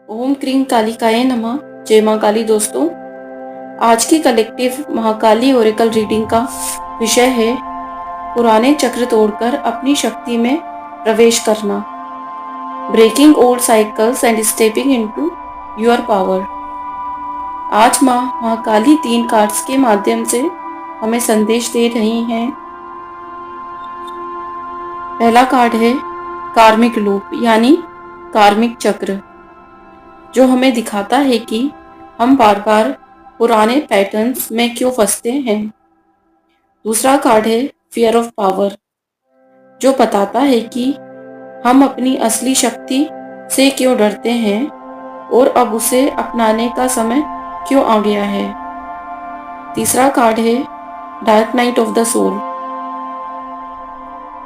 ओम क्रीं कालिकाय नमः। जय माँ काली दोस्तों। आज की कलेक्टिव महाकाली ओरेकल रीडिंग का विषय है पुराने चक्र तोड़कर अपनी शक्ति में प्रवेश करना, breaking old cycles and stepping into your power. आज माँ महाकाली 3 कार्ड्स के माध्यम से हमें संदेश दे रही हैं। पहला कार्ड है कार्मिक लूप यानी कार्मिक चक्र, जो हमें दिखाता है कि हम बार बार पुराने पैटर्न्स में क्यों फंसते हैं। दूसरा कार्ड है फियर ऑफ पावर, जो बताता है कि हम अपनी असली शक्ति से क्यों डरते हैं और अब उसे अपनाने का समय क्यों आ गया है। तीसरा कार्ड है dark night of the soul,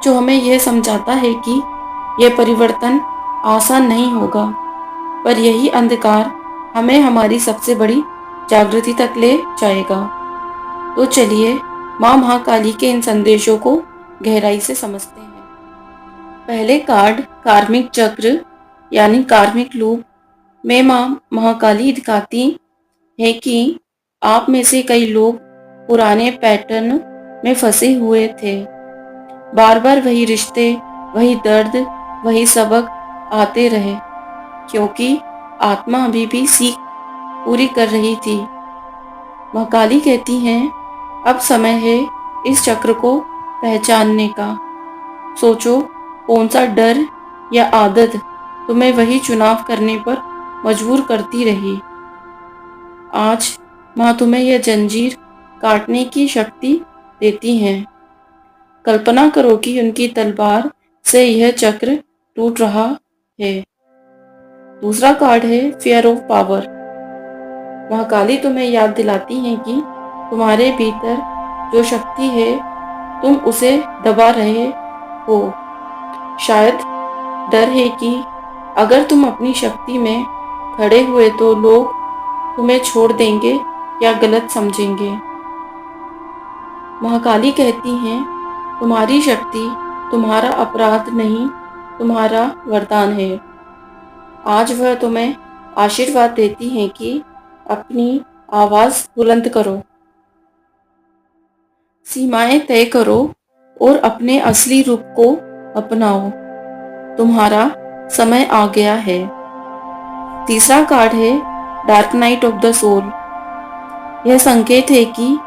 जो हमें यह समझाता है कि यह परिवर्तन आसान नहीं होगा, पर यही अंधकार हमें हमारी सबसे बड़ी जागृति तक ले जाएगा। तो चलिए माँ महाकाली के इन संदेशों को गहराई से समझते हैं। पहले कार्ड कार्मिक चक्र यानी कार्मिक लूप में माँ महाकाली दिखाती है कि आप में से कई लोग पुराने पैटर्न में फंसे हुए थे। बार बार वही रिश्ते, वही दर्द, वही सबक आते रहे, क्योंकि आत्मा अभी भी सीख पूरी कर रही थी। महाकाली कहती हैं, अब समय है इस चक्र को पहचानने का। सोचो कौन सा डर या आदत तुम्हें वही चुनाव करने पर मजबूर करती रही। आज माँ तुम्हें यह जंजीर काटने की शक्ति देती हैं। कल्पना करो कि उनकी तलवार से यह चक्र टूट रहा है। दूसरा कार्ड है फियर ऑफ पावर। महाकाली तुम्हें याद दिलाती हैं कि तुम्हारे भीतर जो शक्ति है तुम उसे दबा रहे हो। शायद डर है कि अगर तुम अपनी शक्ति में खड़े हुए तो लोग तुम्हें छोड़ देंगे या गलत समझेंगे। महाकाली कहती हैं, तुम्हारी शक्ति तुम्हारा अपराध नहीं, तुम्हारा वरदान है। आज वह तुम्हें आशीर्वाद देती हैं कि अपनी आवाज बुलंद करो, सीमाएं तय करो और अपने असली रूप को अपनाओ। तुम्हारा समय आ गया है। तीसरा कार्ड है dark night of the soul. यह संकेत है कि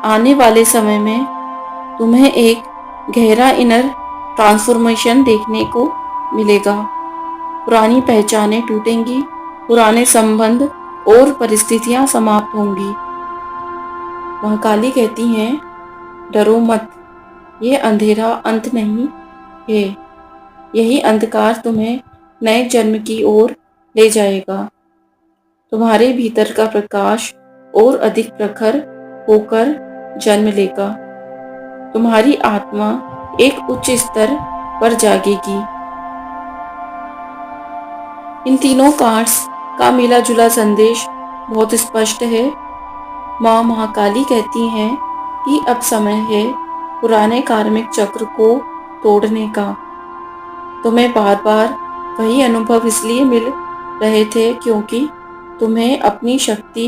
आने वाले समय में तुम्हें एक गहरा इनर ट्रांसफॉर्मेशन देखने को मिलेगा। पुरानी पहचानें टूटेंगी, पुराने संबंध और परिस्थितियां समाप्त होंगी। महाकाली कहती हैं, डरो मत, यह अंधेरा अंत नहीं है। यही अंधकार तुम्हें नए जन्म की ओर ले जाएगा। तुम्हारे भीतर का प्रकाश और अधिक प्रखर होकर जन्म लेगा। तुम्हारी आत्मा एक उच्च स्तर पर जागेगी। इन तीनों कार्ड्स का मिला जुला संदेश बहुत स्पष्ट है। माँ महाकाली कहती हैं कि अब समय है पुराने कार्मिक चक्र को तोड़ने का। तुम्हें बार बार वही अनुभव इसलिए मिल रहे थे क्योंकि तुम्हें अपनी शक्ति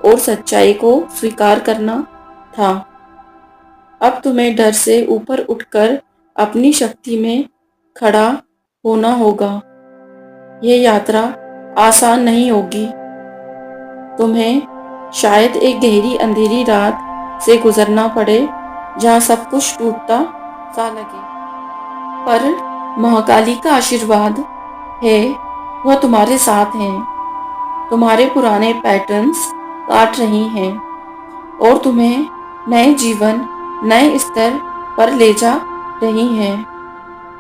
और सच्चाई को स्वीकार करना था। अब तुम्हें डर से ऊपर उठकर अपनी शक्ति में खड़ा होना होगा। यह यात्रा आसान नहीं होगी। तुम्हें शायद एक गहरी अंधेरी रात से गुजरना पड़े जहां सब कुछ टूटता सा लगे, पर महाकाली का आशीर्वाद है, वह तुम्हारे साथ हैं। तुम्हारे पुराने पैटर्न्स काट रही हैं और तुम्हें नए जीवन, नए स्तर पर ले जा रही हैं।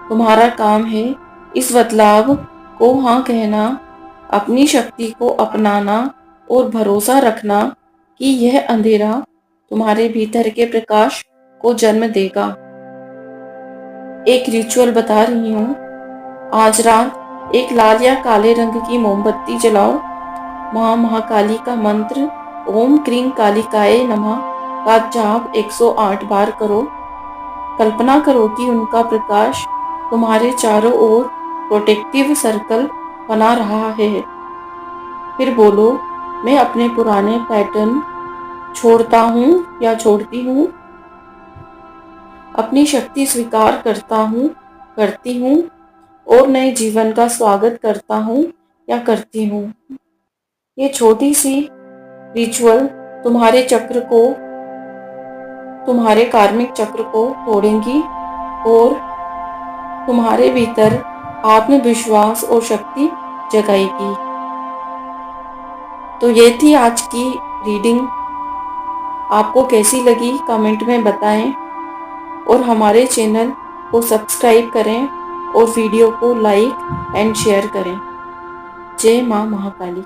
तुम्हारा काम है इस बदलाव को हाँ कहना, अपनी शक्ति को अपनाना और भरोसा रखना कि यह अंधेरा तुम्हारे भीतर के प्रकाश को जन्म देगा। एक रिचुअल बता रही हूँ। आज रात एक लाल या काले रंग की मोमबत्ती जलाओ। माँ महाकाली का मंत्र ओम क्रीं कालिकाय नमः का जाप 108 बार करो। कल्पना करो कि उनका प्रकाश तुम्हारे चारों ओर प्रोटेक्टिव सर्कल बना रहा है। फिर बोलो, मैं अपने पुराने पैटर्न छोड़ता हूँ या छोड़ती हूँ। अपनी शक्ति स्वीकार करती हूँ और नए जीवन का स्वागत करता हूँ या करती हूँ। ये छोटी सी रिचुअल तुम्हारे कार्मिक चक्र को तोड़ेंगी और तुम्हारे भीतर आत्मविश्वास और शक्ति जगाएगी। तो ये थी आज की रीडिंग। आपको कैसी लगी कमेंट में बताएं और हमारे चैनल को सब्सक्राइब करें और वीडियो को लाइक एंड शेयर करें। जय मां महाकाली।